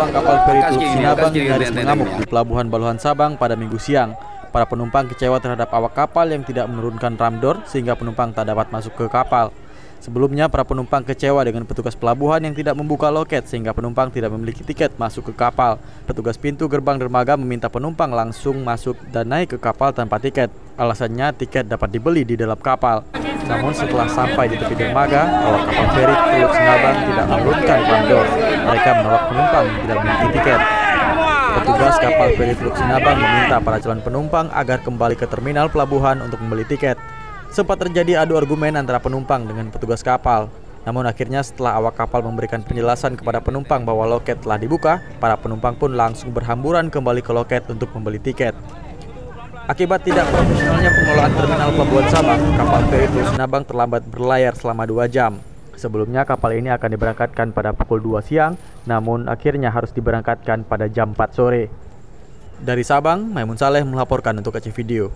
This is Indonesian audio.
penumpang kapal feri Teluk Sinabang nyaris mengamuk di Pelabuhan Baluhan Sabang pada Minggu siang. Para penumpang kecewa terhadap awak kapal yang tidak menurunkan ramdor sehingga penumpang tak dapat masuk ke kapal. Sebelumnya, para penumpang kecewa dengan petugas pelabuhan yang tidak membuka loket sehingga penumpang tidak memiliki tiket masuk ke kapal. Petugas pintu gerbang dermaga meminta penumpang langsung masuk dan naik ke kapal tanpa tiket. Alasannya tiket dapat dibeli di dalam kapal. Namun setelah sampai di tepi dermaga, awak kapal feri Teluk Sinabang tidak menurunkan ramdor. Mereka menolak penumpang yang tidak memiliki tiket. Petugas kapal feri Teluk Sinabang meminta para calon penumpang agar kembali ke terminal pelabuhan untuk membeli tiket. Sempat terjadi adu argumen antara penumpang dengan petugas kapal. Namun akhirnya setelah awak kapal memberikan penjelasan kepada penumpang bahwa loket telah dibuka, para penumpang pun langsung berhamburan kembali ke loket untuk membeli tiket. Akibat tidak profesionalnya pengelolaan terminal Pelabuhan Sabang, kapal feri Teluk Sinabang terlambat berlayar selama 2 jam. Sebelumnya kapal ini akan diberangkatkan pada pukul 2 siang, namun akhirnya harus diberangkatkan pada jam 4 sore. Dari Sabang, Maimun Saleh melaporkan untuk Aceh Video.